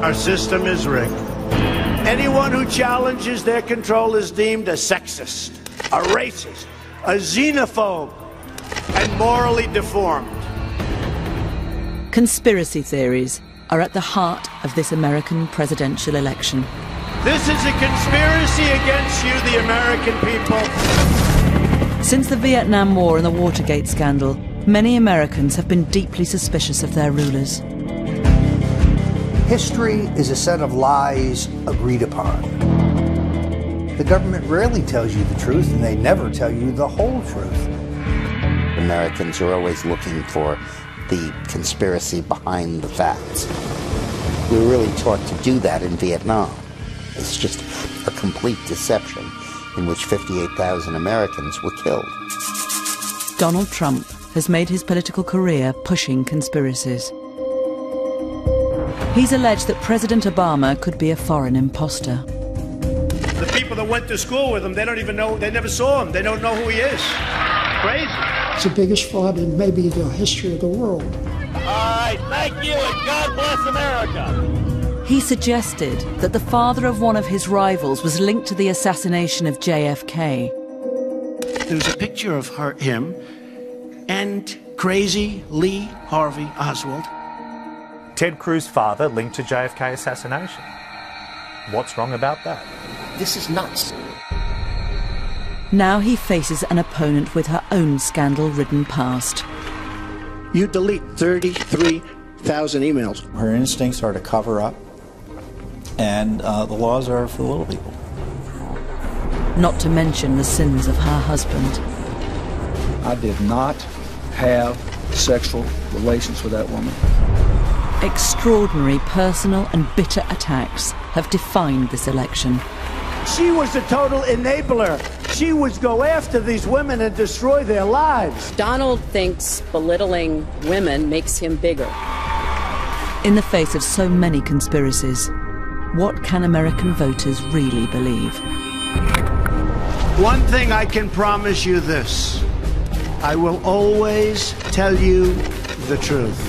Our system is rigged. Anyone who challenges their control is deemed a sexist, a racist, a xenophobe, and morally deformed. Conspiracy theories are at the heart of this American presidential election. This is a conspiracy against you, the American people. Since the Vietnam War and the Watergate scandal, many Americans have been deeply suspicious of their rulers. History is a set of lies agreed upon. The government rarely tells you the truth, and they never tell you the whole truth. Americans are always looking for the conspiracy behind the facts. We were really taught to do that in Vietnam. It's just a complete deception in which 58,000 Americans were killed. Donald Trump has made his political career pushing conspiracies. He's alleged that President Obama could be a foreign imposter. The people that went to school with him, they don't even know, they never saw him, they don't know who he is. Crazy. It's the biggest fraud in maybe the history of the world. All right, thank you, and God bless America. He suggested that the father of one of his rivals was linked to the assassination of JFK. There's a picture of him and crazy Lee Harvey Oswald. Ted Cruz's father linked to JFK assassination. What's wrong about that? This is nuts. Now he faces an opponent with her own scandal-ridden past. You delete 33,000 emails. Her instincts are to cover up, and the laws are for the little people. Not to mention the sins of her husband. I did not have sexual relations with that woman. Extraordinary personal and bitter attacks have defined this election. She was a total enabler. She would go after these women and destroy their lives. Donald thinks belittling women makes him bigger. In the face of so many conspiracies, what can American voters really believe? One thing I can promise you this. I will always tell you the truth.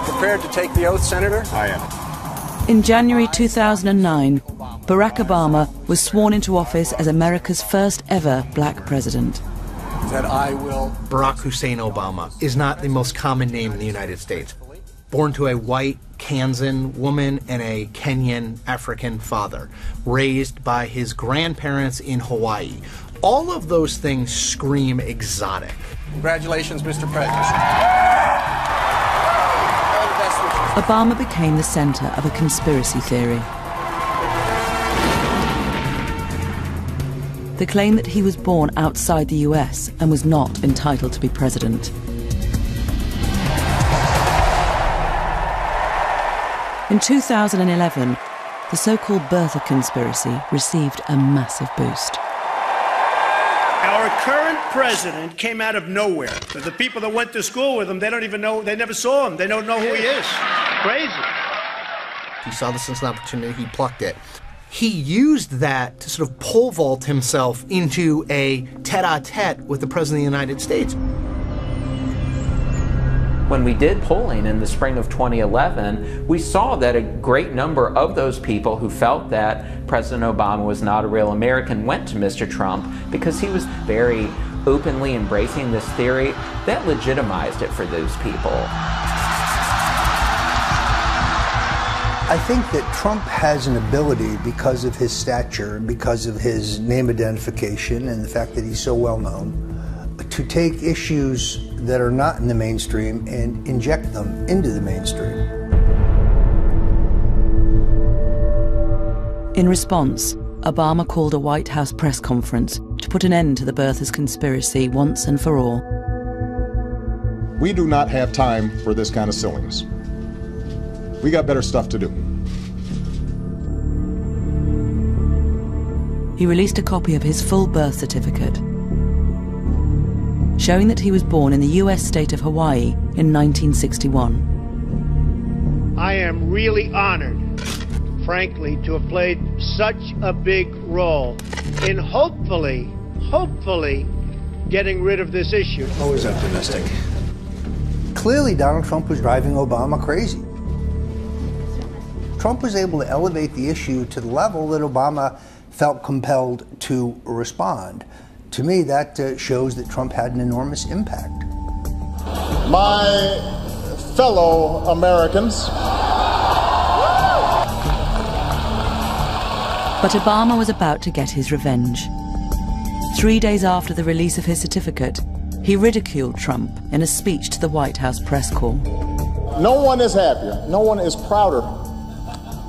Prepared to take the oath, Senator? I am. In January 2009, Barack Obama was sworn into office as America's first ever black president. That I will. Barack Hussein Obama is not the most common name in the United States. Born to a white Kansan woman and a Kenyan African father, raised by his grandparents in Hawaii. All of those things scream exotic. Congratulations, Mr. President. Obama became the center of a conspiracy theory. The claim that he was born outside the US and was not entitled to be president. In 2011, the so-called birther conspiracy received a massive boost. Our current president came out of nowhere. The people that went to school with him, they don't even know, they never saw him. They don't know who he is. Crazy. He saw this as an opportunity, he plucked it. He used that to sort of pole vault himself into a tete-a-tete with the President of the United States. When we did polling in the spring of 2011, we saw that a great number of those people who felt that President Obama was not a real American went to Mr. Trump because he was very openly embracing this theory that legitimized it for those people. I think that Trump has an ability, because of his stature, because of his name identification, and the fact that he's so well known, to take issues that are not in the mainstream and inject them into the mainstream. In response, Obama called a White House press conference to put an end to the birthers conspiracy once and for all. We do not have time for this kind of silliness. We got better stuff to do. he released a copy of his full birth certificate, showing that he was born in the US state of Hawaii in 1961. I am really honored, frankly, to have played such a big role in hopefully getting rid of this issue. Always optimistic. Clearly, Donald Trump was driving Obama crazy. Trump was able to elevate the issue to the level that Obama felt compelled to respond. To me, that shows that Trump had an enormous impact. My fellow Americans. But Obama was about to get his revenge. 3 days after the release of his certificate, he ridiculed Trump in a speech to the White House press corps. No one is happier, no one is prouder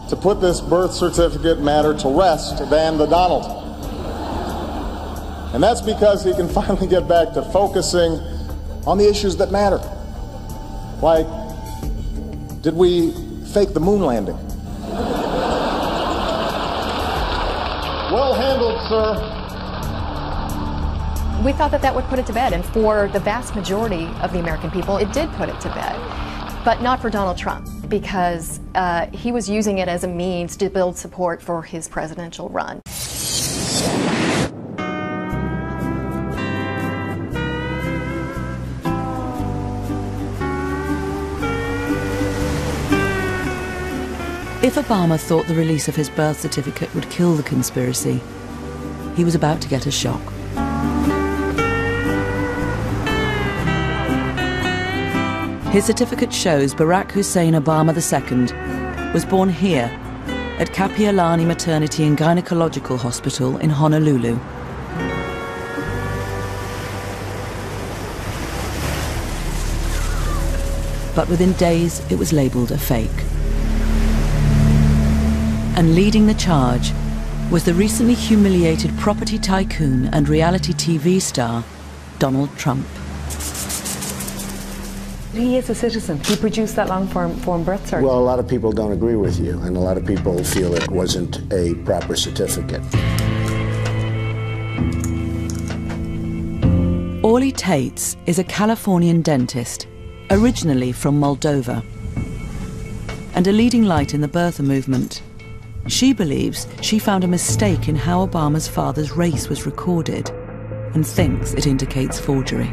to put this birth certificate matter to rest than the Donald. And that's because he can finally get back to focusing on the issues that matter. Like, did we fake the moon landing? Well handled, sir. We thought that that would put it to bed, and for the vast majority of the American people, it did put it to bed. But not for Donald Trump, because he was using it as a means to build support for his presidential run. If Obama thought the release of his birth certificate would kill the conspiracy, he was about to get a shock. His certificate shows Barack Hussein Obama II was born here at Kapiolani Maternity and Gynecological Hospital in Honolulu. But within days, it was labelled a fake. And leading the charge was the recently humiliated property tycoon and reality TV star, Donald Trump. He is a citizen. He produced that long-form birth cert. Well, a lot of people don't agree with you, and a lot of people feel it wasn't a proper certificate. Orly Tates is a Californian dentist, originally from Moldova, and a leading light in the birther movement. She believes she found a mistake in how Obama's father's race was recorded and thinks it indicates forgery.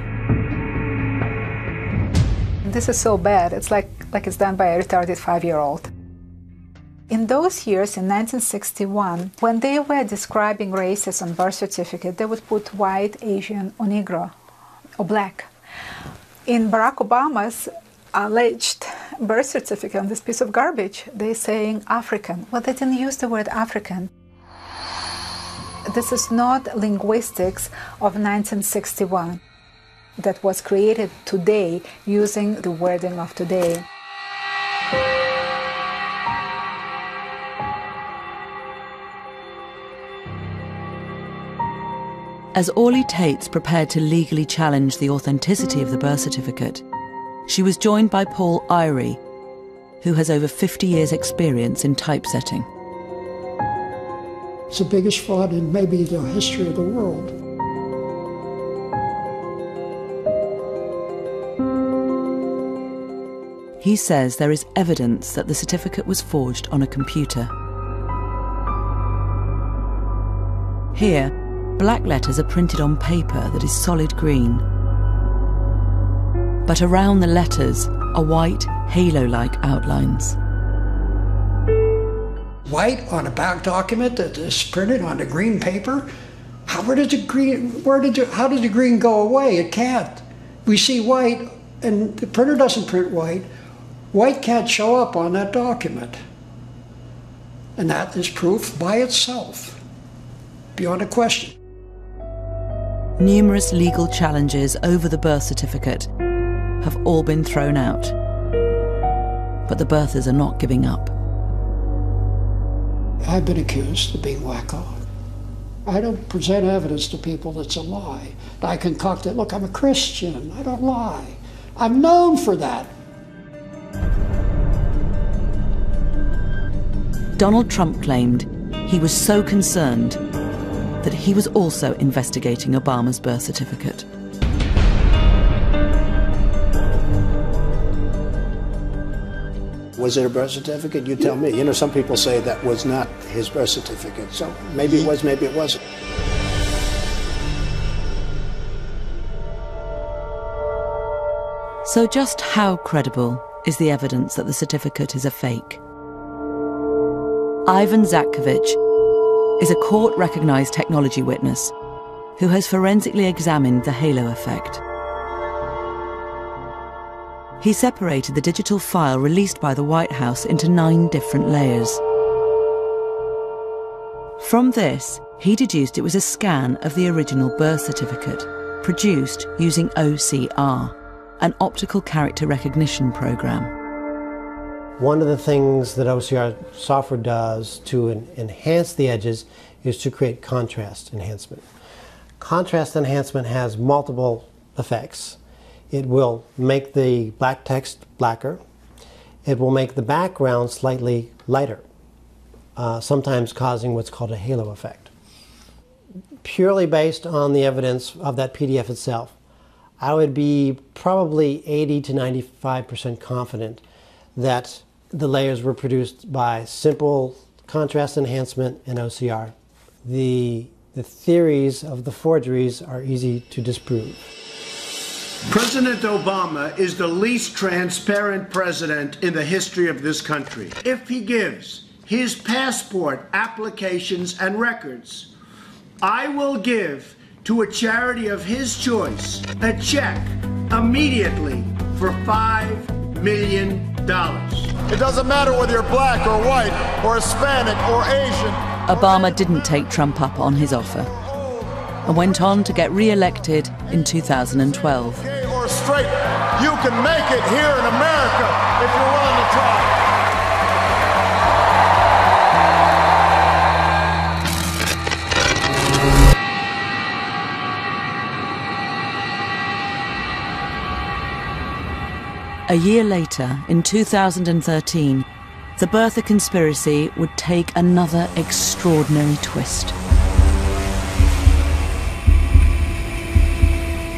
This is so bad. It's like it's done by a retarded 5-year-old. In those years, in 1961, when they were describing races on birth certificate, they would put white, Asian, or Negro, or black. In Barack Obama's alleged birth certificate on this piece of garbage, they're saying African. Well, they didn't use the word African. This is not linguistics of 1961 that was created today using the wording of today. As Orly Tates prepared to legally challenge the authenticity of the birth certificate, she was joined by Paul Eyre, who has over 50 years' experience in typesetting. It's the biggest fraud in maybe the history of the world. He says there is evidence that the certificate was forged on a computer. Here, black letters are printed on paper that is solid green. But around the letters are white, halo-like outlines. White on a back document that is printed on the green paper? How did the green go away? It can't. We see white, and the printer doesn't print white. White can't show up on that document. And that is proof by itself, beyond a question. Numerous legal challenges over the birth certificate have all been thrown out. But the birthers are not giving up. I've been accused of being wacko. I don't present evidence to people that's a lie. I concoct it. Look, I'm a Christian. I don't lie. I'm known for that. Donald Trump claimed he was so concerned that he was also investigating Obama's birth certificate. Was it a birth certificate? You tell me. You know, some people say that was not his birth certificate. So maybe it was, maybe it wasn't. So just how credible is the evidence that the certificate is a fake? Ivan Zatkovich is a court-recognized technology witness who has forensically examined the halo effect. He separated the digital file released by the White House into 9 different layers. From this, he deduced it was a scan of the original birth certificate, produced using OCR, an optical character recognition program. One of the things that OCR software does to enhance the edges is to create contrast enhancement. Contrast enhancement has multiple effects. It will make the black text blacker. It will make the background slightly lighter, sometimes causing what's called a halo effect. Purely based on the evidence of that PDF itself, I would be probably 80 to 95% confident that the layers were produced by simple contrast enhancement and OCR. The theories of the forgeries are easy to disprove. President Obama is the least transparent president in the history of this country. If he gives his passport applications and records, I will give to a charity of his choice a check immediately for $5 million. It doesn't matter whether you're black or white or Hispanic or Asian. Obama didn't take Trump up on his offer and went on to get re-elected in 2012. Gay or straight, you can make it here in America if you're willing to try. A year later, in 2013, the birther conspiracy would take another extraordinary twist.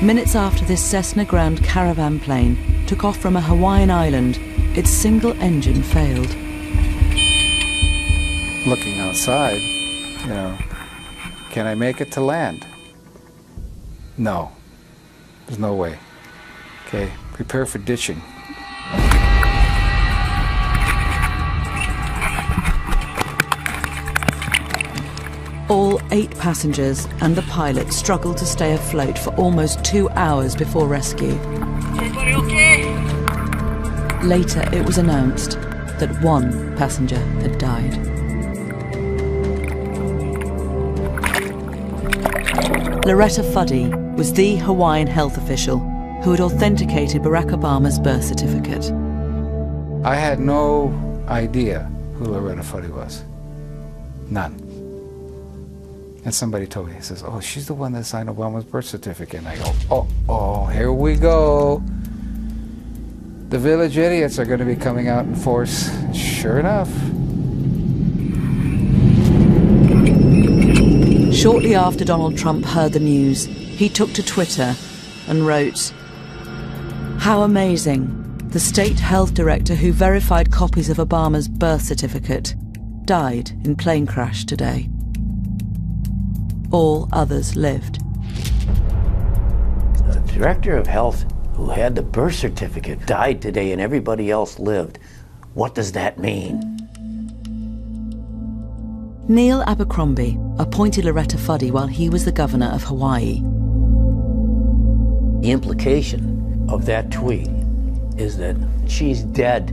Minutes after this Cessna ground caravan plane took off from a Hawaiian island, its single engine failed. Looking outside, you know, can I make it to land? No, there's no way. Okay, prepare for ditching. All 8 passengers and the pilot struggled to stay afloat for almost 2 hours before rescue. Everybody okay? Later, it was announced that 1 passenger had died. Loretta Fuddy was the Hawaiian health official who had authenticated Barack Obama's birth certificate. I had no idea who Loretta Fuddy was. None. And somebody told me, he says, oh, she's the one that signed Obama's birth certificate. And I go, oh, here we go. The village idiots are going to be coming out in force. Sure enough. Shortly after Donald Trump heard the news, he took to Twitter and wrote, "How amazing. The state health director who verified copies of Obama's birth certificate died in plane crash today. All others lived." The director of health who had the birth certificate died today and everybody else lived. What does that mean? Neil Abercrombie appointed Loretta Fuddy while he was the governor of Hawaii. The implication of that tweet is that she's dead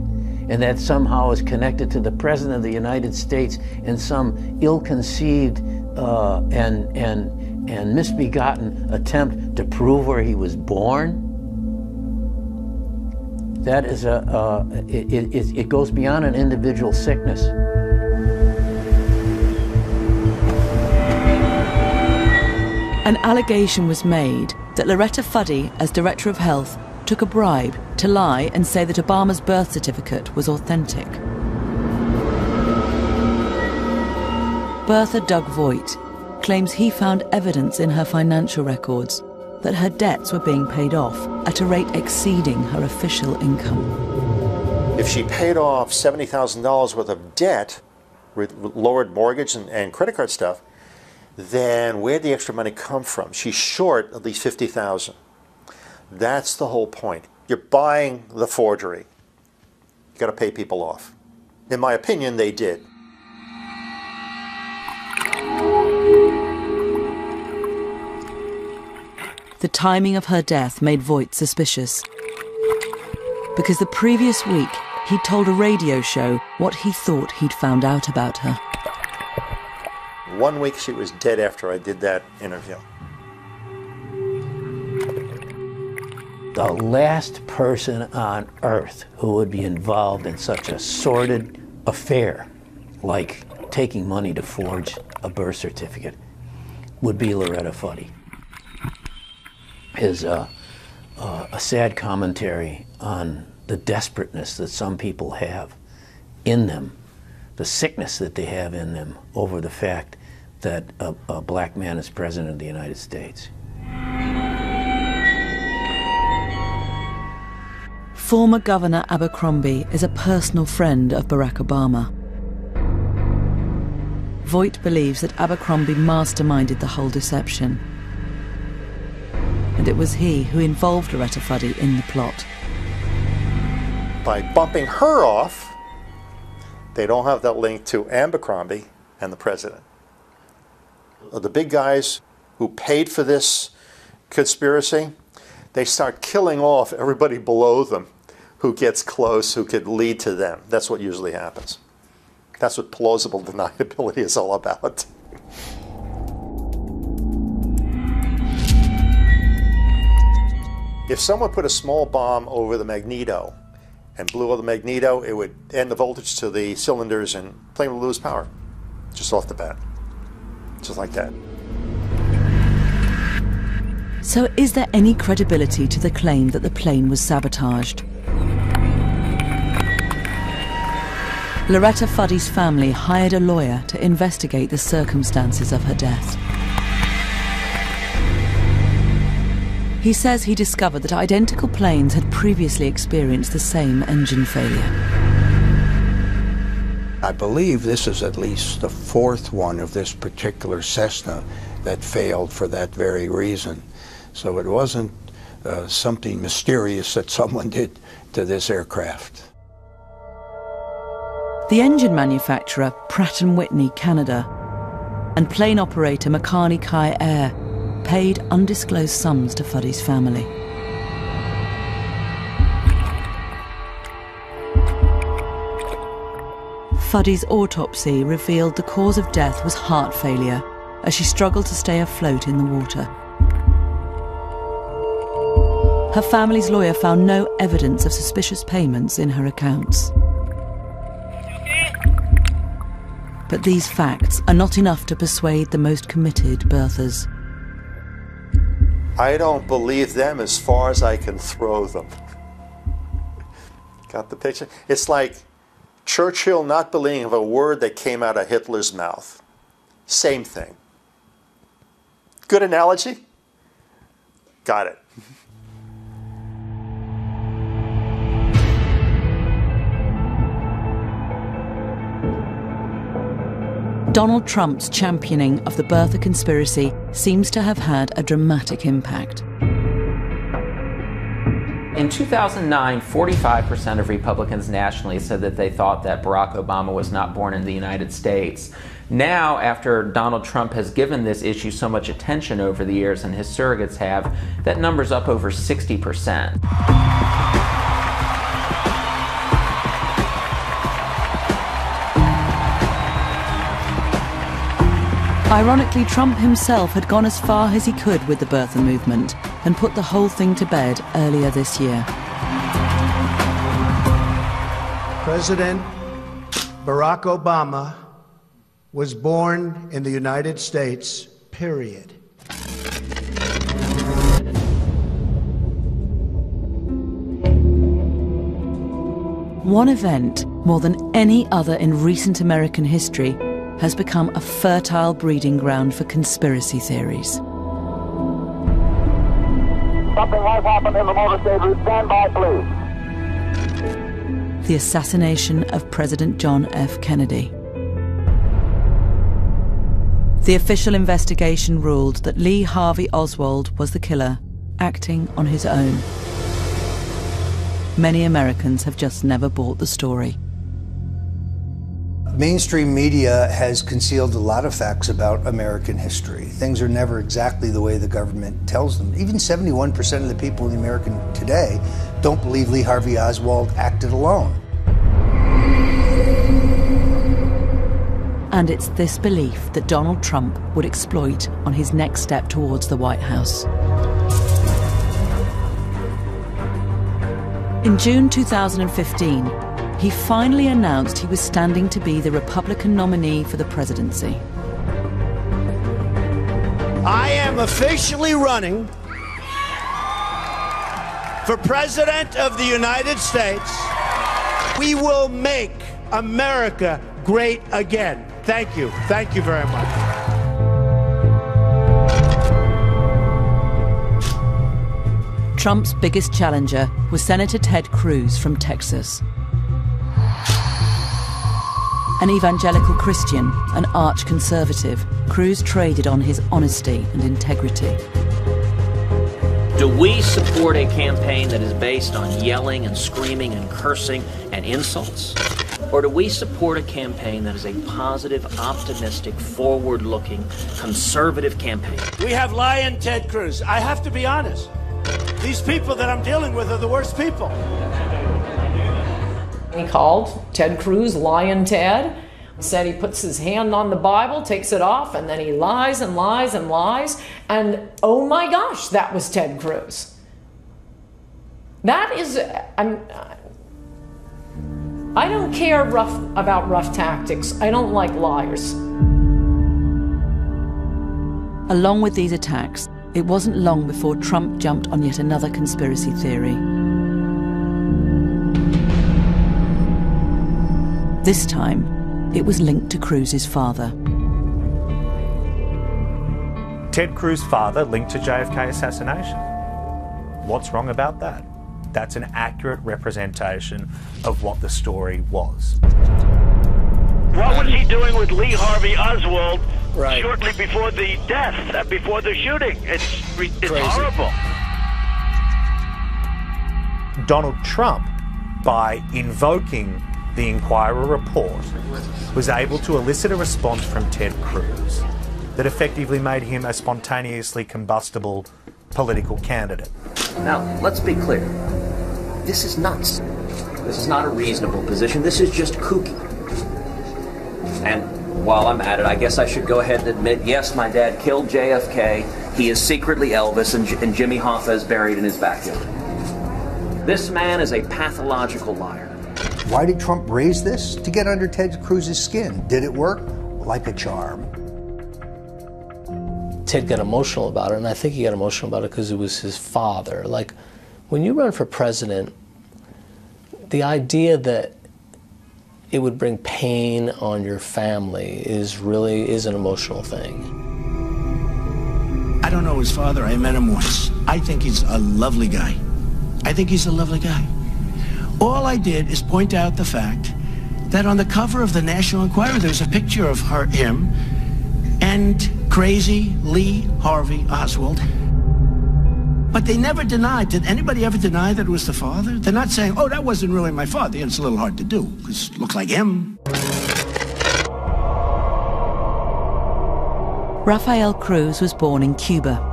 and that somehow is connected to the President of the United States in some ill-conceived and misbegotten attempt to prove where he was born. That is it goes beyond an individual sickness. An allegation was made that Loretta Fuddy, as Director of Health, took a bribe to lie and say that Obama's birth certificate was authentic. Bertha Doug Voigt, claims he found evidence in her financial records that her debts were being paid off at a rate exceeding her official income. If she paid off $70,000 worth of debt with lowered mortgage and credit card stuff, then where'd the extra money come from? She's short at least $50,000. That's the whole point. You're buying the forgery. You got to pay people off. In my opinion, they did. The timing of her death made Voigt suspicious, because the previous week he'd told a radio show what he thought he'd found out about her. 1 week she was dead after I did that interview. The last person on earth who would be involved in such a sordid affair, like taking money to forge a birth certificate, would be Loretta Fuddy. Is a sad commentary on the desperateness that some people have in them, the sickness that they have in them over the fact that a black man is president of the United States. Former Governor Abercrombie is a personal friend of Barack Obama. Voigt believes that Abercrombie masterminded the whole deception, and it was he who involved Loretta Fuddy in the plot. By bumping her off, they don't have that link to Abercrombie and the president. The big guys who paid for this conspiracy, they start killing off everybody below them who gets close, who could lead to them. That's what usually happens. That's what plausible deniability is all about. If someone put a small bomb over the magneto and blew up the magneto, it would end the voltage to the cylinders and the plane would lose power, just off the bat. Just like that. So is there any credibility to the claim that the plane was sabotaged? Loretta Fuddy's family hired a lawyer to investigate the circumstances of her death. He says he discovered that identical planes had previously experienced the same engine failure. I believe this is at least the fourth one of this particular Cessna that failed for that very reason. So it wasn't something mysterious that someone did to this aircraft. The engine manufacturer, Pratt & Whitney Canada, and plane operator Makani Kai Air paid undisclosed sums to Fuddy's family. Fuddy's autopsy revealed the cause of death was heart failure as she struggled to stay afloat in the water. Her family's lawyer found no evidence of suspicious payments in her accounts. But these facts are not enough to persuade the most committed birthers. I don't believe them as far as I can throw them. Got the picture? It's like Churchill not believing of a word that came out of Hitler's mouth. Same thing. Good analogy? Got it. Donald Trump's championing of the birther conspiracy seems to have had a dramatic impact. In 2009, 45% of Republicans nationally said that they thought that Barack Obama was not born in the United States. Now, after Donald Trump has given this issue so much attention over the years, and his surrogates have, that number's up over 60%. Ironically, Trump himself had gone as far as he could with the birther movement and put the whole thing to bed earlier this year. President Barack Obama was born in the United States, period. One event, more than any other in recent American history, has become a fertile breeding ground for conspiracy theories. Something has happened in the motorcade route. Stand by, please. The assassination of President John F. Kennedy. The official investigation ruled that Lee Harvey Oswald was the killer, acting on his own. Many Americans have just never bought the story. Mainstream media has concealed a lot of facts about American history. Things are never exactly the way the government tells them. Even 71% of the people in America today don't believe Lee Harvey Oswald acted alone. And it's this belief that Donald Trump would exploit on his next step towards the White House. In June 2015, he finally announced he was standing to be the Republican nominee for the presidency. I am officially running for President of the United States. We will make America great again. Thank you. Thank you very much. Trump's biggest challenger was Senator Ted Cruz from Texas. An evangelical Christian, an arch conservative, Cruz traded on his honesty and integrity. Do we support a campaign that is based on yelling and screaming and cursing and insults? Or do we support a campaign that is a positive, optimistic, forward-looking, conservative campaign? We have lying Ted Cruz. I have to be honest. These people that I'm dealing with are the worst people. He called Ted Cruz Lion Ted, said he puts his hand on the Bible, takes it off, and then he lies and lies and lies. And oh my gosh, that was Ted Cruz. That is, I don't care about rough tactics. I don't like liars. Along with these attacks, it wasn't long before Trump jumped on yet another conspiracy theory. This time, it was linked to Cruz's father. Ted Cruz's father linked to JFK assassination. What's wrong about that? That's an accurate representation of what the story was. What was he doing with Lee Harvey Oswald shortly before the death, before the shooting? It's horrible. Donald Trump, by invoking the Inquirer report, was able to elicit a response from Ted Cruz that effectively made him a spontaneously combustible political candidate. Now, let's be clear. This is nuts. This is not a reasonable position. This is just kooky. And while I'm at it, I guess I should go ahead and admit, yes, my dad killed JFK. He is secretly Elvis, and Jimmy Hoffa is buried in his backyard. This man is a pathological liar. Why did Trump raise this? To get under Ted Cruz's skin. Did it work? Like a charm. Ted got emotional about it, and I think he got emotional about it because it was his father. Like, when you run for president, the idea that it would bring pain on your family is an emotional thing. I don't know his father. I met him once. I think he's a lovely guy. All I did is point out the fact that on the cover of the National Enquirer, there's a picture of him and crazy Lee Harvey Oswald. But they never denied. Did anybody ever deny that it was the father? They're not saying, oh, that wasn't really my father. It's a little hard to do, because it looked like him. Rafael Cruz was born in Cuba.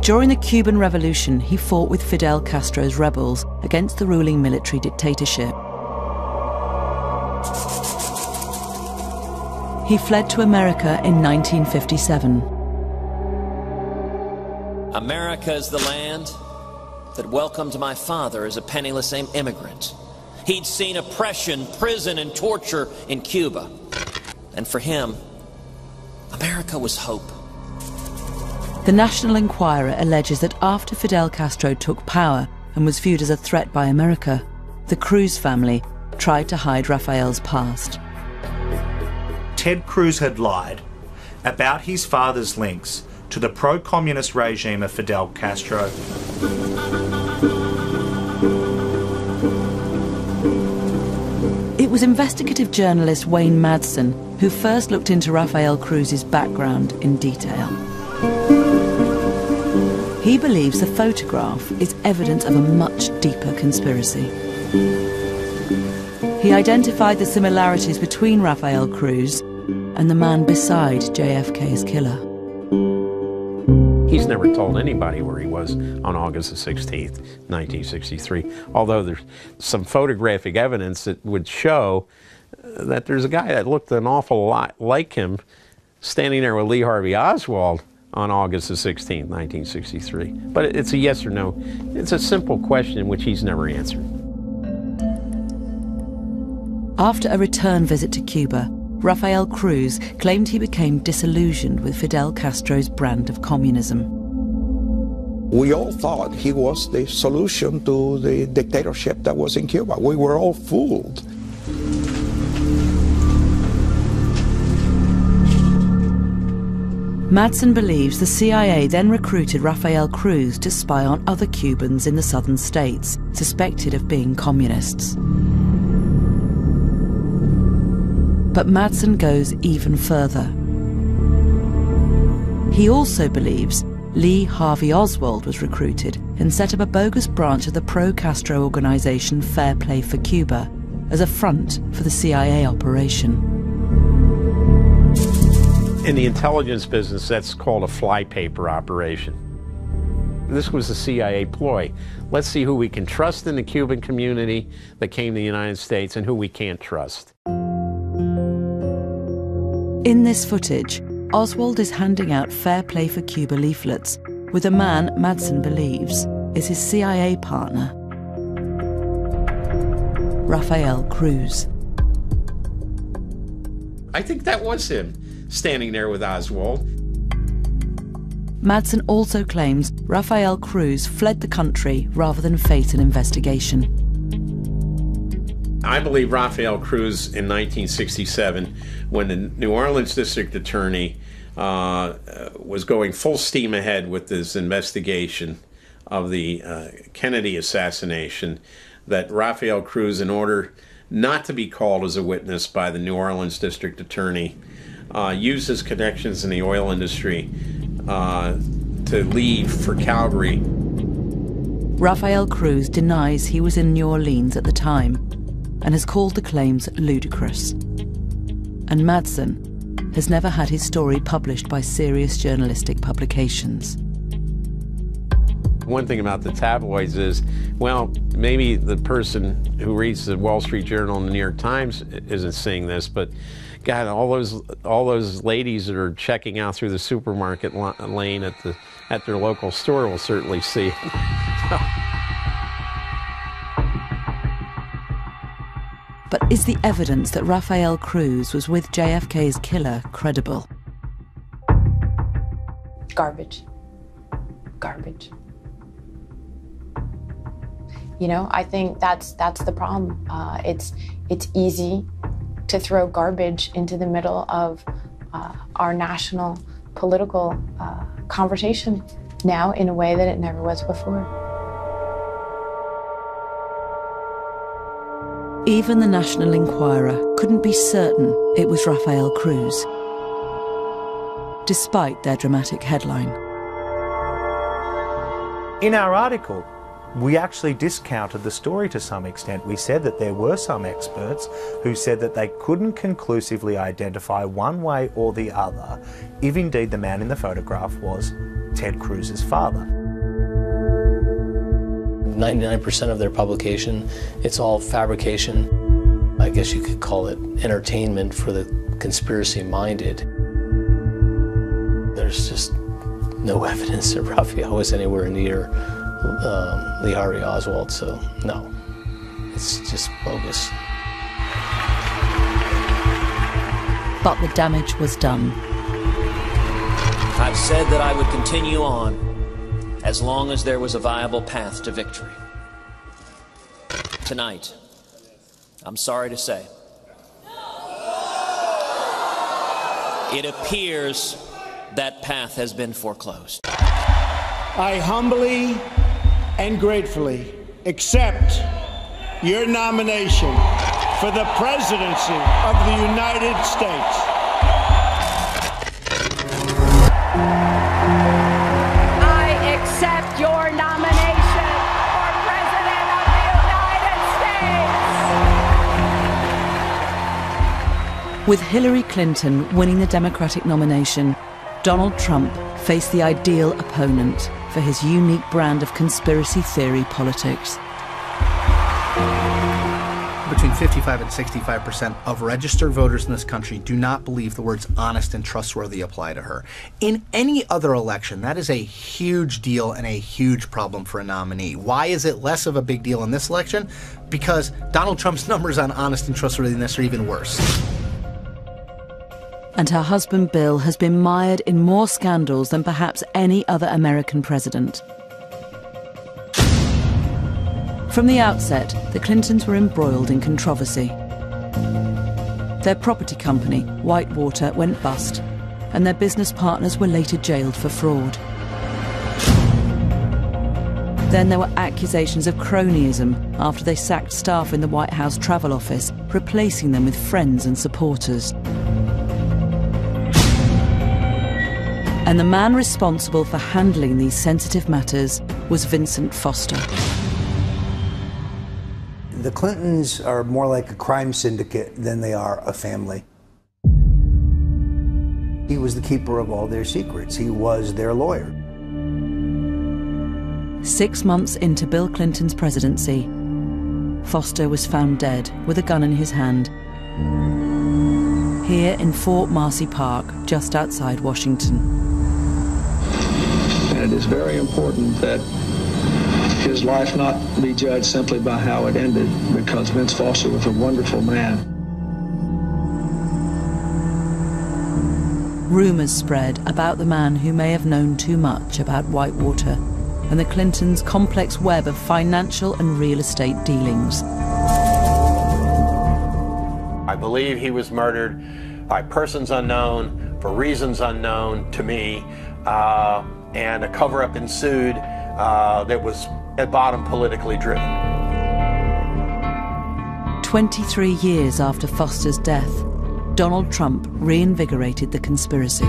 During the Cuban Revolution, he fought with Fidel Castro's rebels against the ruling military dictatorship. He fled to America in 1957. America is the land that welcomed my father as a penniless immigrant. He'd seen oppression, prison, and torture in Cuba. And for him, America was hope. The National Enquirer alleges that after Fidel Castro took power and was viewed as a threat by America, the Cruz family tried to hide Rafael's past. Ted Cruz had lied about his father's links to the pro-communist regime of Fidel Castro. It was investigative journalist Wayne Madsen who first looked into Rafael Cruz's background in detail. He believes the photograph is evidence of a much deeper conspiracy. He identified the similarities between Rafael Cruz and the man beside JFK's killer. He's never told anybody where he was on August the 16th, 1963, although there's some photographic evidence that would show that there's a guy that looked an awful lot like him standing there with Lee Harvey Oswald on August the 16th, 1963. But it's a yes or no. It's a simple question which he's never answered. After a return visit to Cuba, Rafael Cruz claimed he became disillusioned with Fidel Castro's brand of communism. We all thought he was the solution to the dictatorship that was in Cuba. We were all fooled. Madsen believes the CIA then recruited Rafael Cruz to spy on other Cubans in the southern states, suspected of being communists. But Madsen goes even further. He also believes Lee Harvey Oswald was recruited and set up a bogus branch of the pro-Castro organization Fair Play for Cuba as a front for the CIA operation. In the intelligence business, that's called a flypaper operation. This was a CIA ploy. Let's see who we can trust in the Cuban community that came to the United States and who we can't trust. In this footage, Oswald is handing out Fair Play for Cuba leaflets with a man Madsen believes is his CIA partner, Rafael Cruz. I think that was him, standing there with Oswald. Madsen also claims Rafael Cruz fled the country rather than face an investigation. I believe Rafael Cruz in 1967, when the New Orleans District Attorney was going full steam ahead with this investigation of the Kennedy assassination, that Rafael Cruz, in order not to be called as a witness by the New Orleans District Attorney, used his connections in the oil industry to leave for Calgary. Rafael Cruz denies he was in New Orleans at the time and has called the claims ludicrous. And Madsen has never had his story published by serious journalistic publications. One thing about the tabloids is, well, maybe the person who reads the Wall Street Journal and the New York Times isn't seeing this, but God, all those ladies that are checking out through the supermarket lane at their local store will certainly see it. But is the evidence that Rafael Cruz was with JFK's killer credible? Garbage. Garbage. You know, I think that's the problem. It's easy to throw garbage into the middle of our national political conversation now in a way that it never was before. Even the National Enquirer couldn't be certain it was Rafael Cruz, despite their dramatic headline. In our article, we actually discounted the story to some extent. We said that there were some experts who said that they couldn't conclusively identify one way or the other if indeed the man in the photograph was Ted Cruz's father. 99% of their publication, it's all fabrication. I guess you could call it entertainment for the conspiracy-minded. There's just no evidence that Rafael was anywhere near Lee Harvey Oswald, so no, it's just bogus. But the damage was done. I've said that I would continue on as long as there was a viable path to victory. Tonight, I'm sorry to say, it appears that path has been foreclosed. I humbly and gratefully accept your nomination for the presidency of the United States. I accept your nomination for President of the United States. With Hillary Clinton winning the Democratic nomination, Donald Trump faced the ideal opponent for his unique brand of conspiracy theory politics. Between 55 and 65% of registered voters in this country do not believe the words honest and trustworthy apply to her. In any other election, that is a huge deal and a huge problem for a nominee. Why is it less of a big deal in this election? Because Donald Trump's numbers on honest and trustworthiness are even worse. And her husband Bill has been mired in more scandals than perhaps any other American president. From the outset, the Clintons were embroiled in controversy. Their property company, Whitewater, went bust, and their business partners were later jailed for fraud. Then there were accusations of cronyism after they sacked staff in the White House Travel Office, replacing them with friends and supporters. And the man responsible for handling these sensitive matters was Vincent Foster. The Clintons are more like a crime syndicate than they are a family. He was the keeper of all their secrets. He was their lawyer. 6 months into Bill Clinton's presidency, Foster was found dead with a gun in his hand, here in Fort Marcy Park, just outside Washington. And it is very important that his life not be judged simply by how it ended, because Vince Foster was a wonderful man. Rumors spread about the man who may have known too much about Whitewater and the Clintons' complex web of financial and real estate dealings. I believe he was murdered by persons unknown, for reasons unknown to me, and a cover-up ensued that was at bottom politically driven. 23 years after Foster's death, Donald Trump reinvigorated the conspiracy.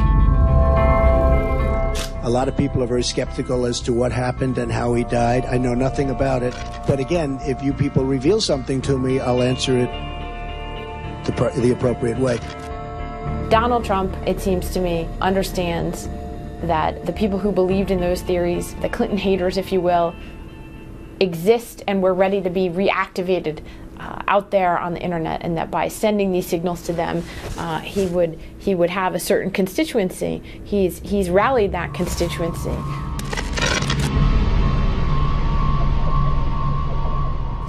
A lot of people are very skeptical as to what happened and how he died. I know nothing about it. But again, if you people reveal something to me, I'll answer it the appropriate way. Donald Trump, it seems to me, understands that the people who believed in those theories, the Clinton haters, if you will, exist and were ready to be reactivated out there on the internet, and that by sending these signals to them, he would have a certain constituency. He's rallied that constituency.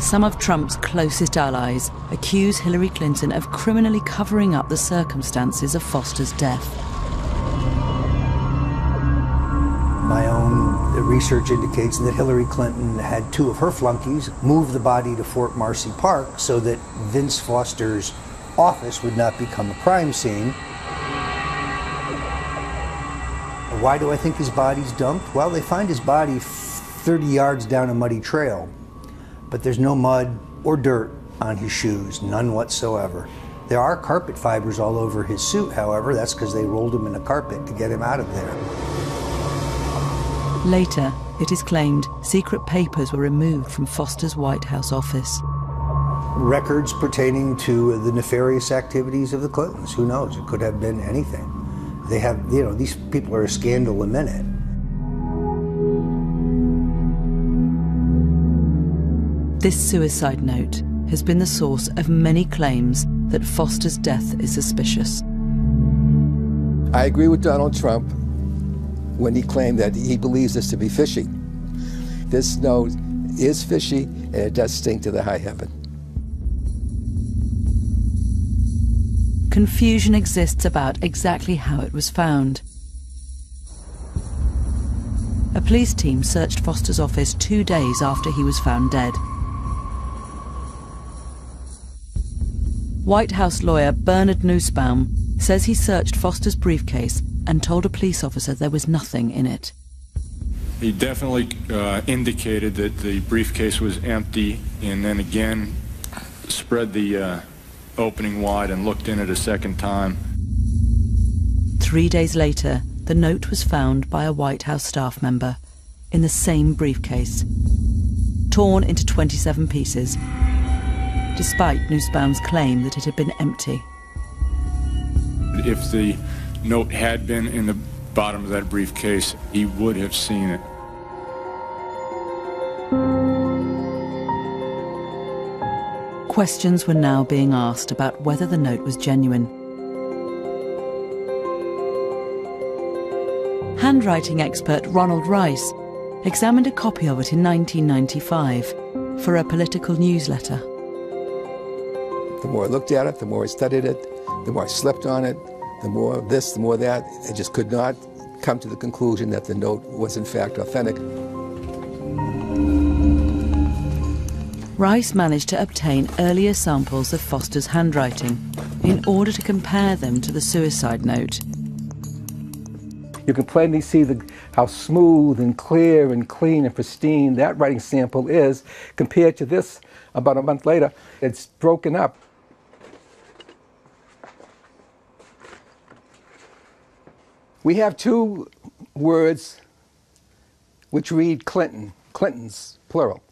Some of Trump's closest allies accuse Hillary Clinton of criminally covering up the circumstances of Foster's death. My own research indicates that Hillary Clinton had 2 of her flunkies move the body to Fort Marcy Park so that Vince Foster's office would not become a crime scene. Why do I think his body's dumped? Well, they find his body 30 yards down a muddy trail, but there's no mud or dirt on his shoes, none whatsoever. There are carpet fibers all over his suit, however. That's because they rolled him in a carpet to get him out of there. Later, it is claimed secret papers were removed from Foster's White House office. Records pertaining to the nefarious activities of the Clintons. Who knows? It could have been anything. They have, you know, these people are a scandal a minute. This suicide note has been the source of many claims that Foster's death is suspicious. I agree with Donald Trump when he claimed that he believes this to be fishy. This note is fishy, and it does stink to the high heaven. Confusion exists about exactly how it was found. A police team searched Foster's office 2 days after he was found dead. White House lawyer Bernard Nussbaum says he searched Foster's briefcase and told a police officer there was nothing in it. He definitely indicated that the briefcase was empty, and then again spread the opening wide and looked in it a second time. 3 days later, the note was found by a White House staff member in the same briefcase, torn into 27 pieces, despite Nussbaum's claim that it had been empty. If the note had been in the bottom of that briefcase, he would have seen it. Questions were now being asked about whether the note was genuine. Handwriting expert Ronald Rice examined a copy of it in 1995 for a political newsletter. The more I looked at it, the more I studied it, the more I slept on it, the more this, the more that. I just could not come to the conclusion that the note was in fact authentic. Rice managed to obtain earlier samples of Foster's handwriting in order to compare them to the suicide note. You can plainly see how smooth and clear and clean and pristine that writing sample is compared to this about a month later. It's broken up. We have two words which read Clinton, Clintons, plural.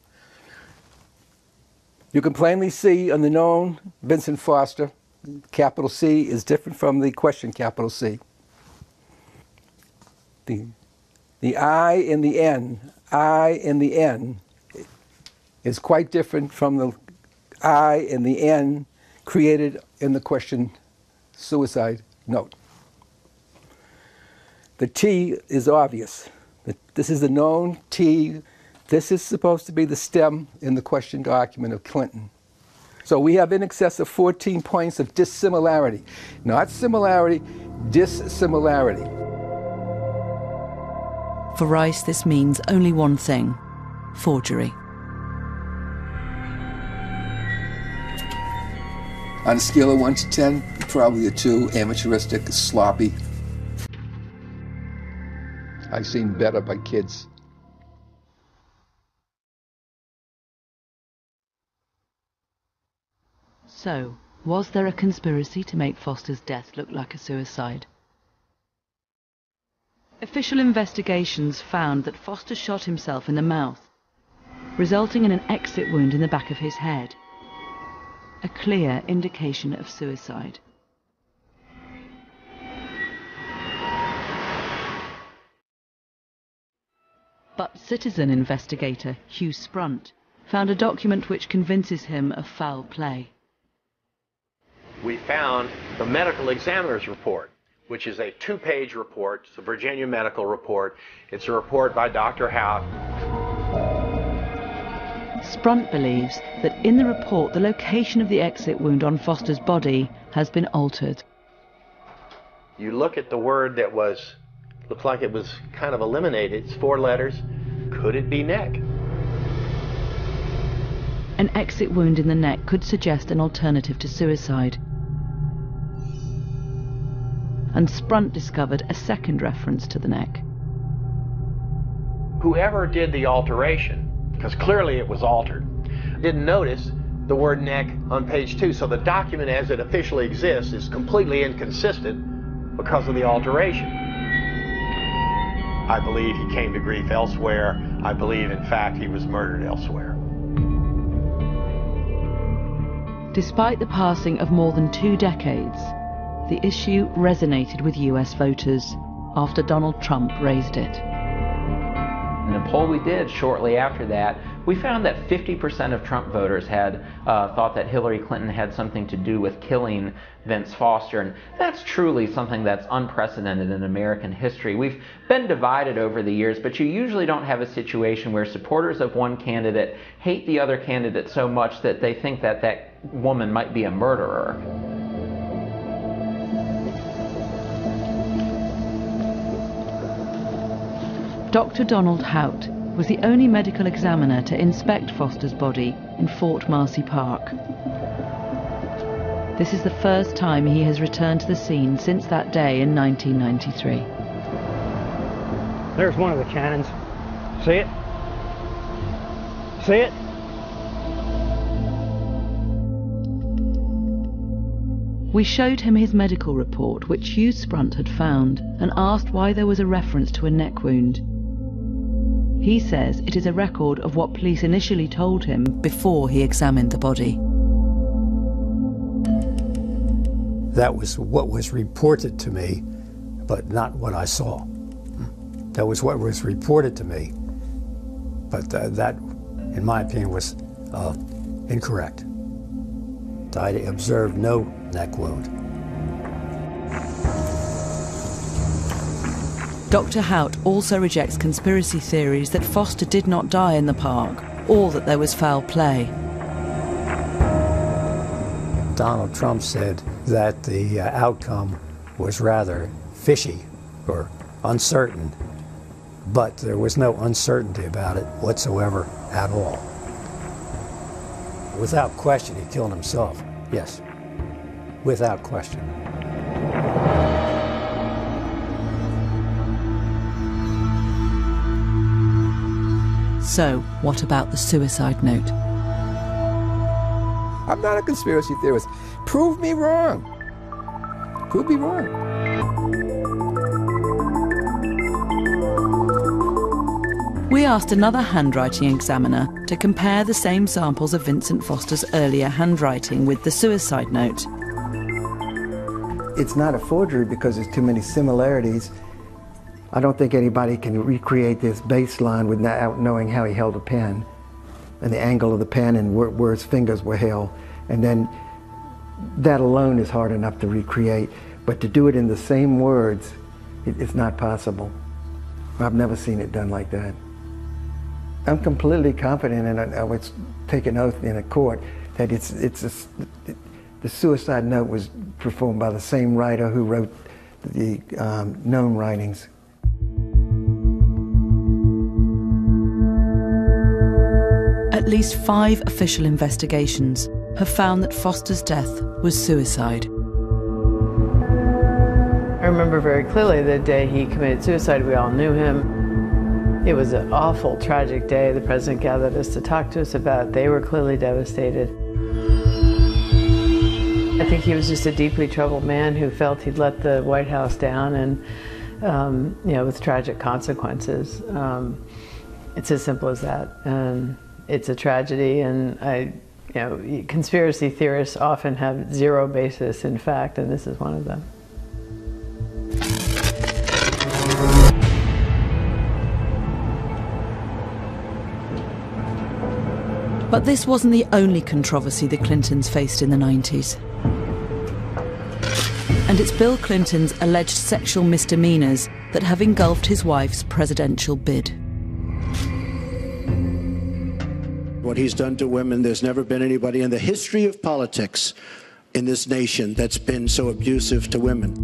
You can plainly see on the known Vincent Foster, capital C is different from the question capital C. The I in the N is quite different from the I in the N created in the question suicide note. The T is obvious. This is the known T. This is supposed to be the stem in the question document of Clinton. So we have in excess of 14 points of dissimilarity. Not similarity, dissimilarity. For Rice, this means only one thing: forgery. On a scale of 1 to 10, probably a 2, amateuristic, sloppy. I've seen better by kids. So, was there a conspiracy to make Foster's death look like a suicide? Official investigations found that Foster shot himself in the mouth, resulting in an exit wound in the back of his head. A clear indication of suicide. But citizen investigator Hugh Sprunt found a document which convinces him of foul play. We found the medical examiner's report, which is a 2-page report. It's a Virginia medical report. It's a report by Dr. Hout. Sprunt believes that in the report the location of the exit wound on Foster's body has been altered. You look at the word that looked like it was kind of eliminated. It's 4 letters. Could it be neck? An exit wound in the neck could suggest an alternative to suicide. And Sprunt discovered a second reference to the neck. Whoever did the alteration, because clearly it was altered, didn't notice the word neck on page 2, so the document as it officially exists is completely inconsistent because of the alteration. I believe he came to grief elsewhere. I believe, in fact, he was murdered elsewhere. Despite the passing of more than 2 decades, the issue resonated with US voters after Donald Trump raised it. In a poll we did shortly after that, we found that 50% of Trump voters had thought that Hillary Clinton had something to do with killing Vince Foster, and that's truly something that's unprecedented in American history. We've been divided over the years, but you usually don't have a situation where supporters of one candidate hate the other candidate so much that they think that that woman might be a murderer. Dr. Donald Hout was the only medical examiner to inspect Foster's body in Fort Marcy Park. This is the first time he has returned to the scene since that day in 1993. There's one of the cannons. See it? See it? We showed him his medical report, which Hugh Sprunt had found, and asked why there was a reference to a neck wound. He says it is a record of what police initially told him before he examined the body. That was what was reported to me, but not what I saw. That was what was reported to me, but that, in my opinion, was incorrect. I observed no neck wound. Dr. Hout also rejects conspiracy theories that Foster did not die in the park, or that there was foul play. Donald Trump said that the outcome was rather fishy or uncertain, but there was no uncertainty about it whatsoever at all. Without question, he killed himself. Yes, without question. So, what about the suicide note? I'm not a conspiracy theorist. Prove me wrong. Prove me wrong. We asked another handwriting examiner to compare the same samples of Vincent Foster's earlier handwriting with the suicide note. It's not a forgery because there's too many similarities. I don't think anybody can recreate this baseline without knowing how he held a pen and the angle of the pen and where his fingers were held. And then that alone is hard enough to recreate. But to do it in the same words, it's not possible. I've never seen it done like that. I'm completely confident, and I would take an oath in a court, that the suicide note was performed by the same writer who wrote the known writings. At least 5 official investigations have found that Foster's death was suicide. I remember very clearly the day he committed suicide. We all knew him. It was an awful, tragic day. The president gathered us to talk to us about it. They were clearly devastated. I think he was just a deeply troubled man who felt he'd let the White House down, and you know, with tragic consequences. It's as simple as that. And it's a tragedy, and you know, conspiracy theorists often have zero basis in fact, and this is one of them. But this wasn't the only controversy the Clintons faced in the 90s. And it's Bill Clinton's alleged sexual misdemeanors that have engulfed his wife's presidential bid. What he's done to women, there's never been anybody in the history of politics in this nation that's been so abusive to women.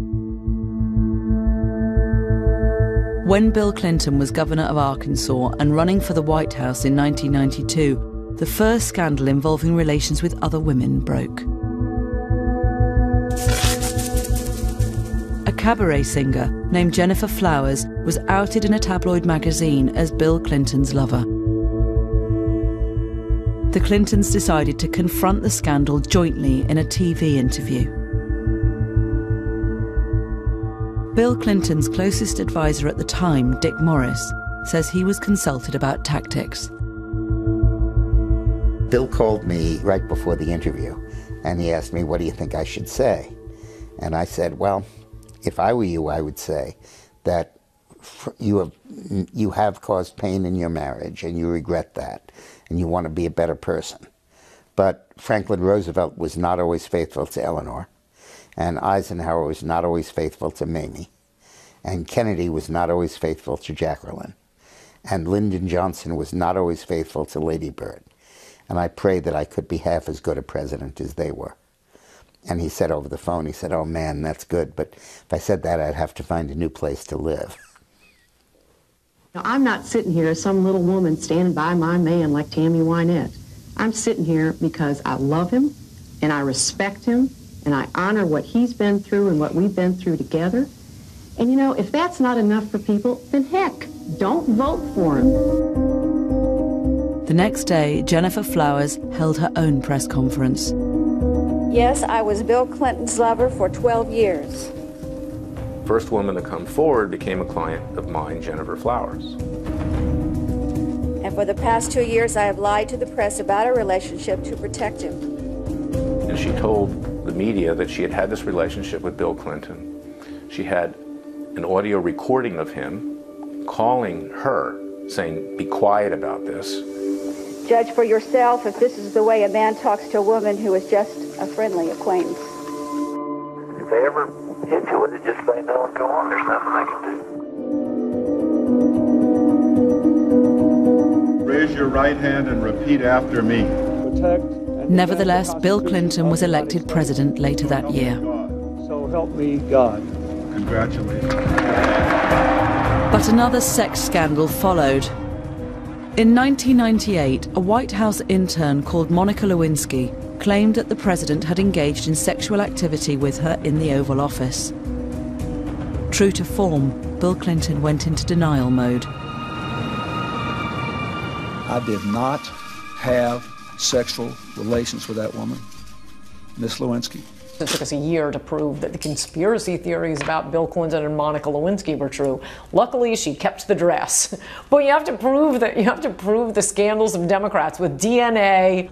When Bill Clinton was governor of Arkansas and running for the White House in 1992, the first scandal involving relations with other women broke. A cabaret singer named Jennifer Flowers was outed in a tabloid magazine as Bill Clinton's lover. The Clintons decided to confront the scandal jointly in a TV interview. Bill Clinton's closest advisor at the time, Dick Morris, says he was consulted about tactics. Bill called me right before the interview, and he asked me, what do you think I should say? And I said, well, if I were you, I would say that you have caused pain in your marriage, and you regret that, and you want to be a better person. But Franklin Roosevelt was not always faithful to Eleanor, and Eisenhower was not always faithful to Mamie, and Kennedy was not always faithful to Jacqueline, and Lyndon Johnson was not always faithful to Lady Bird. And I prayed that I could be half as good a president as they were. And he said over the phone, he said, oh man, that's good, but if I said that, I'd have to find a new place to live. Now, I'm not sitting here as some little woman standing by my man like Tammy Wynette. I'm sitting here because I love him, and I respect him, and I honor what he's been through and what we've been through together. And you know, if that's not enough for people, then heck, don't vote for him. The next day, Gennifer Flowers held her own press conference. Yes, I was Bill Clinton's lover for 12 years. First woman to come forward became a client of mine, Gennifer Flowers. And for the past 2 years, I have lied to the press about our relationship to protect him. And she told the media that she had had this relationship with Bill Clinton. She had an audio recording of him calling her, saying, "Be quiet about this." Judge for yourself if this is the way a man talks to a woman who is just a friendly acquaintance. If they ever hit you with it, just say no and go on. There's nothing I can do. Raise your right hand and repeat after me. Nevertheless, Bill Clinton was elected president later that year. So help me God. Congratulations. But another sex scandal followed. In 1998, a White House intern called Monica Lewinsky claimed that the president had engaged in sexual activity with her in the Oval Office. True to form, Bill Clinton went into denial mode. I did not have sexual relations with that woman, Miss Lewinsky. It took us a year to prove that the conspiracy theories about Bill Clinton and Monica Lewinsky were true. Luckily, she kept the dress. But you have to prove the scandals of Democrats with DNA.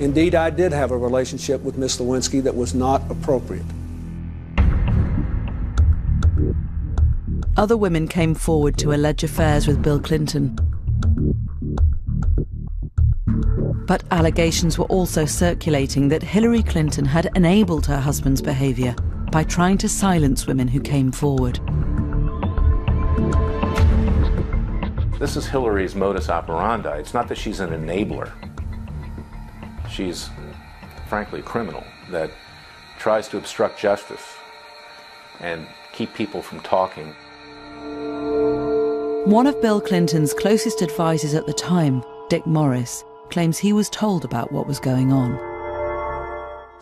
Indeed, I did have a relationship with Miss Lewinsky that was not appropriate. Other women came forward to allege affairs with Bill Clinton. But allegations were also circulating that Hillary Clinton had enabled her husband's behavior by trying to silence women who came forward. This is Hillary's modus operandi. It's not that she's an enabler. She's, frankly, a criminal that tries to obstruct justice and keep people from talking. One of Bill Clinton's closest advisors at the time, Dick Morris, claims he was told about what was going on.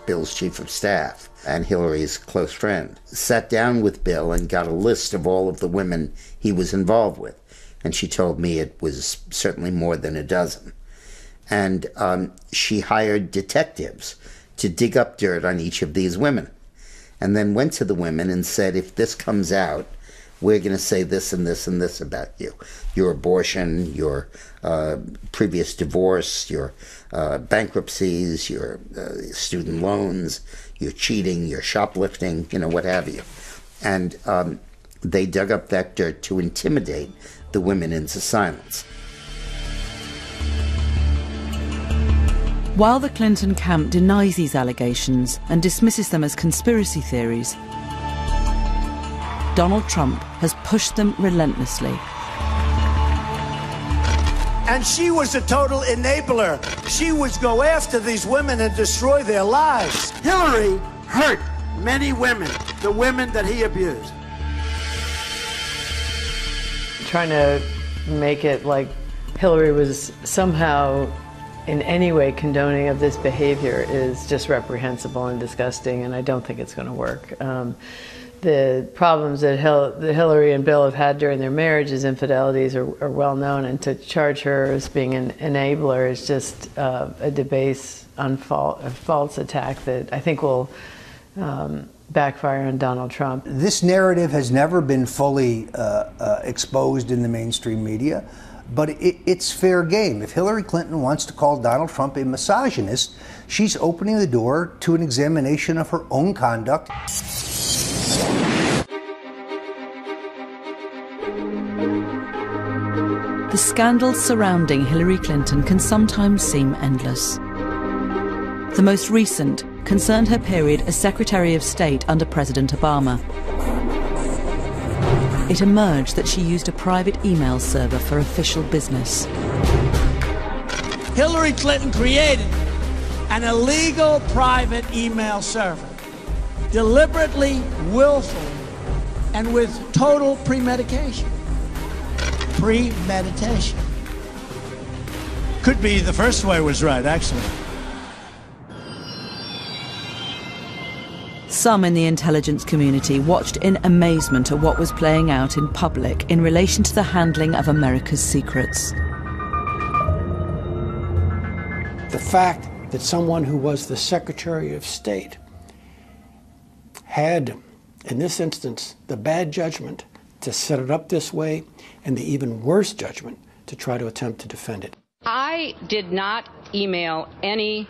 Bill's chief of staff and Hillary's close friend sat down with Bill and got a list of all of the women he was involved with. And she told me it was certainly more than a dozen. And she hired detectives to dig up dirt on each of these women. And then went to the women and said, if this comes out, we're going to say this and this and this about you. Your abortion, your previous divorce, your bankruptcies, your student loans, your cheating, your shoplifting, you know, what have you. And they dug up that dirt to intimidate the women into silence. While the Clinton camp denies these allegations and dismisses them as conspiracy theories, Donald Trump has pushed them relentlessly. And she was a total enabler. She would go after these women and destroy their lives. Hillary hurt many women, the women that he abused. Trying to make it like Hillary was somehow in any way condoning of this behavior is just reprehensible and disgusting, and I don't think it's going to work. The problems that Hillary and Bill have had during their marriage's infidelities are well known, and to charge her as being an enabler is just a debased, a false attack that I think will backfire on Donald Trump. This narrative has never been fully exposed in the mainstream media, but it's fair game. If Hillary Clinton wants to call Donald Trump a misogynist, she's opening the door to an examination of her own conduct. The scandals surrounding Hillary Clinton can sometimes seem endless. The most recent concerned her period as Secretary of State under President Obama. It emerged that she used a private email server for official business. Hillary Clinton created an illegal private email server, deliberately, willfully, and with total premeditation. Premeditation. Could be the first way was right, actually. Some in the intelligence community watched in amazement at what was playing out in public in relation to the handling of America's secrets. The fact that someone who was the Secretary of State had, in this instance, the bad judgment to set it up this way and the even worse judgment to try to attempt to defend it. I did not email any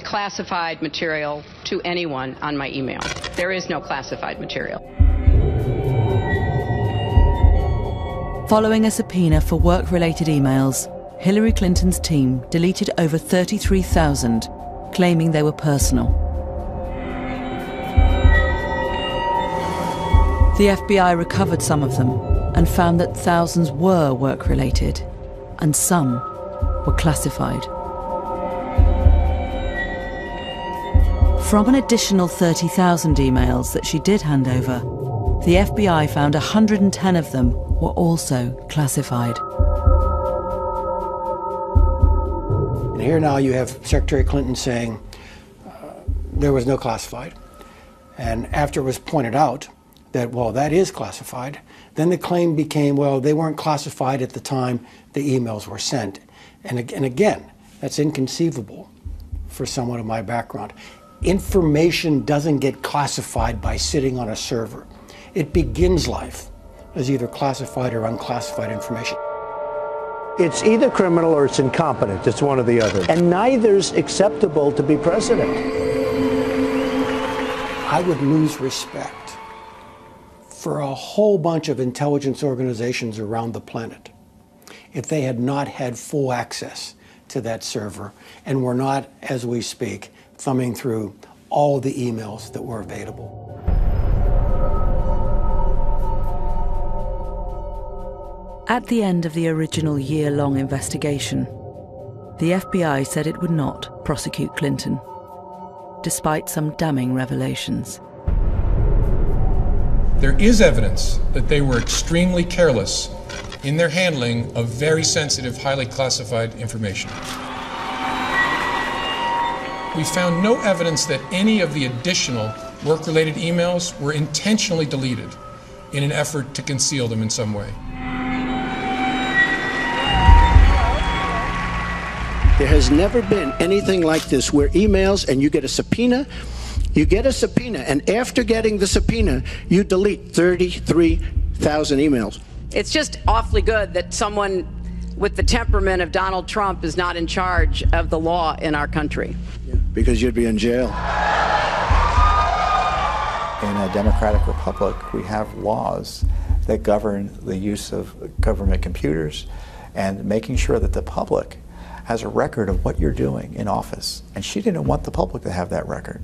classified material to anyone on my email. There is no classified material. Following a subpoena for work-related emails, Hillary Clinton's team deleted over 33,000, claiming they were personal. The FBI recovered some of them and found that thousands were work-related, and some were classified. From an additional 30,000 emails that she did hand over, the FBI found 110 of them were also classified. And here now you have Secretary Clinton saying there was no classified. And after it was pointed out that, well, that is classified, then the claim became, well, they weren't classified at the time the emails were sent. And again, that's inconceivable for someone of my background. Information doesn't get classified by sitting on a server. It begins life as either classified or unclassified information. It's either criminal or it's incompetent. It's one or the other. And neither's acceptable to be president. I would lose respect for a whole bunch of intelligence organizations around the planet if they had not had full access to that server and were not, as we speak, thumbing through all the emails that were available. At the end of the original year-long investigation, the FBI said it would not prosecute Clinton, despite some damning revelations. There is evidence that they were extremely careless in their handling of very sensitive, highly classified information. We found no evidence that any of the additional work-related emails were intentionally deleted in an effort to conceal them in some way. There has never been anything like this where emails and you get a subpoena, and after getting the subpoena, you delete 33,000 emails. It's just awfully good that someone with the temperament of Donald Trump is not in charge of the law in our country. Because you'd be in jail. In a democratic republic, we have laws that govern the use of government computers and making sure that the public has a record of what you're doing in office. And she didn't want the public to have that record.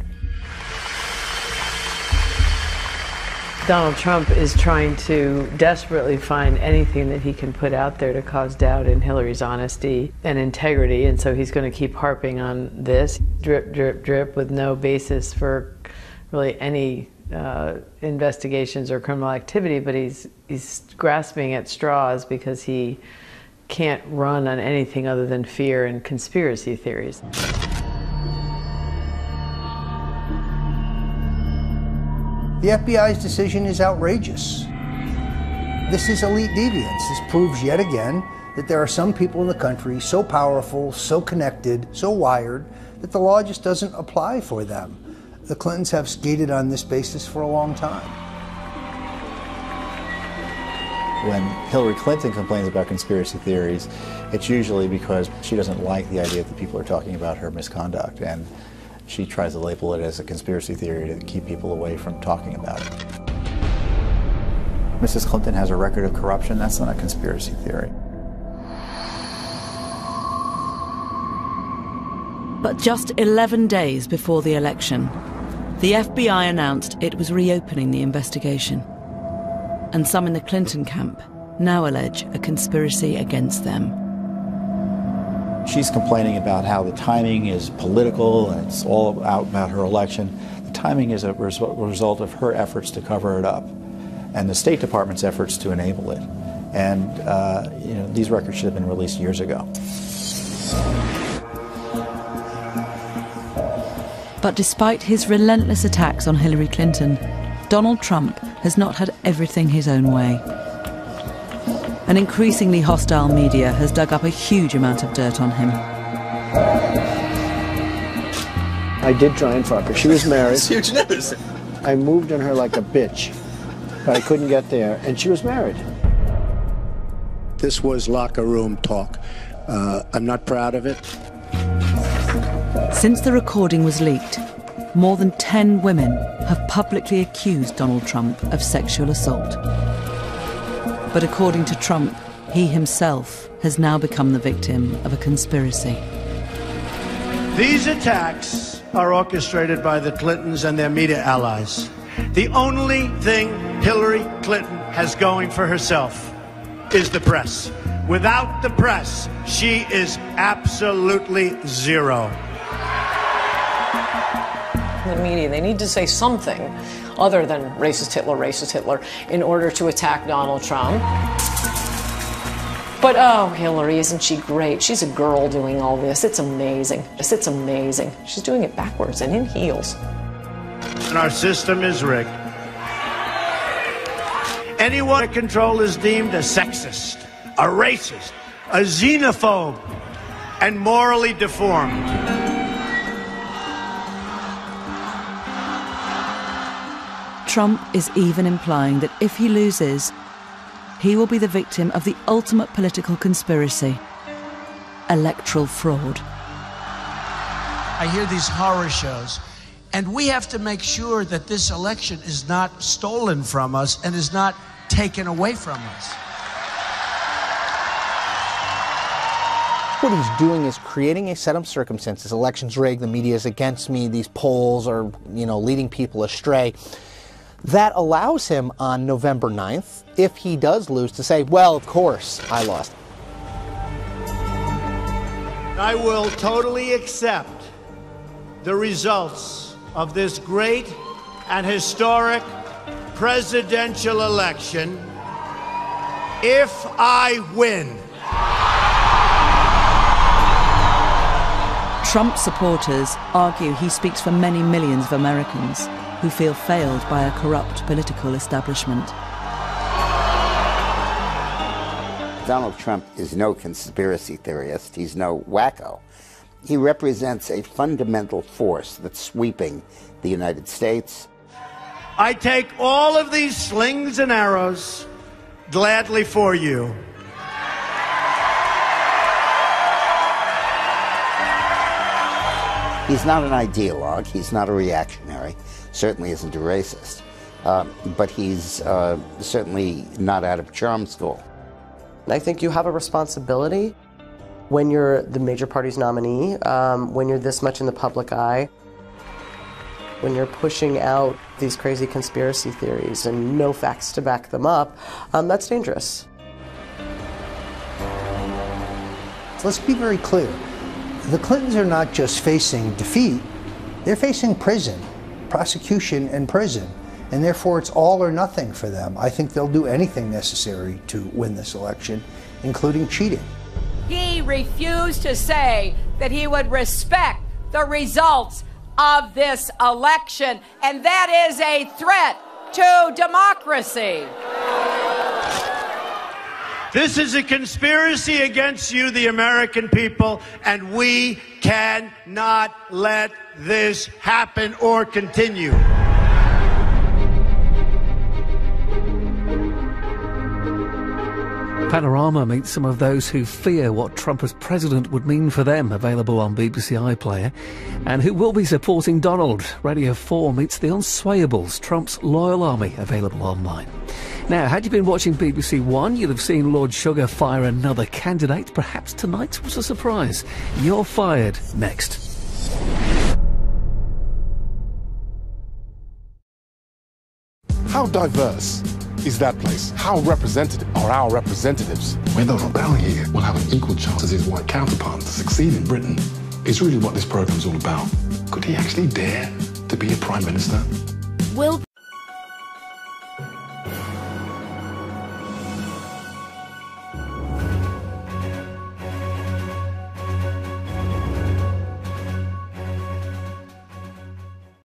Donald Trump is trying to desperately find anything that he can put out there to cause doubt in Hillary's honesty and integrity, and so he's going to keep harping on this, drip, drip, drip, with no basis for really any investigations or criminal activity, but he's grasping at straws because he can't run on anything other than fear and conspiracy theories. The FBI's decision is outrageous. This is elite deviance. This proves yet again that there are some people in the country so powerful, so connected, so wired, that the law just doesn't apply for them. The Clintons have skated on this basis for a long time. When Hillary Clinton complains about conspiracy theories, it's usually because she doesn't like the idea that people are talking about her misconduct, and she tries to label it as a conspiracy theory to keep people away from talking about it. Mrs. Clinton has a record of corruption. That's not a conspiracy theory. But just 11 days before the election, the FBI announced it was reopening the investigation. And some in the Clinton camp now allege a conspiracy against them. She's complaining about how the timing is political and it's all about her election. The timing is a result of her efforts to cover it up and the State Department's efforts to enable it. And these records should have been released years ago. But despite his relentless attacks on Hillary Clinton, Donald Trump has not had everything his own way. An increasingly hostile media has dug up a huge amount of dirt on him. I did try and fuck her. She was married. It's huge news. I moved on her like a bitch, but I couldn't get there, and she was married. This was locker room talk. I'm not proud of it. Since the recording was leaked, more than 10 women have publicly accused Donald Trump of sexual assault. But according to Trump, he himself has now become the victim of a conspiracy. These attacks are orchestrated by the Clintons and their media allies. The only thing Hillary Clinton has going for herself is the press. Without the press, she is absolutely zero. The media, they need to say something other than racist Hitler, in order to attack Donald Trump. But oh, Hillary, isn't she great? She's a girl doing all this. It's amazing. It's amazing. She's doing it backwards and in heels. And our system is rigged. Anyone in control is deemed a sexist, a racist, a xenophobe, and morally deformed. Trump is even implying that if he loses, he will be the victim of the ultimate political conspiracy, electoral fraud. I hear these horror shows, and we have to make sure that this election is not stolen from us and is not taken away from us. What he's doing is creating a set of circumstances. Elections rigged, the media is against me, these polls are, leading people astray. That allows him on November 9th, if he does lose, to say, well, of course, I lost. I will totally accept the results of this great and historic presidential election if I win. Trump supporters argue he speaks for many millions of Americans who feel failed by a corrupt political establishment. Donald Trump is no conspiracy theorist. He's no wacko. He represents a fundamental force that's sweeping the United States. I take all of these slings and arrows gladly for you. He's not an ideologue. He's not a reactionary. Certainly isn't a racist. But he's certainly not out of charm school. I think you have a responsibility when you're the major party's nominee, when you're this much in the public eye, when you're pushing out these crazy conspiracy theories and no facts to back them up, that's dangerous. Let's be very clear. The Clintons are not just facing defeat, they're facing prison, prosecution and prison. And therefore it's all or nothing for them. I think they'll do anything necessary to win this election, including cheating. He refused to say that he would respect the results of this election, and that is a threat to democracy. This is a conspiracy against you, the American people, and we cannot let this happen or continue. Panorama meets some of those who fear what Trump as president would mean for them, available on BBC iPlayer, and who will be supporting Donald. Radio 4 meets the Unswayables, Trump's loyal army, available online. Now, had you been watching BBC One, you'd have seen Lord Sugar fire another candidate. Perhaps tonight was a surprise. You're fired next. How diverse is that place? How representative are our representatives? Whether or not he will have an equal chance as his white counterpart to succeed in Britain is really what this program's all about. Could he actually dare to be a prime minister? Will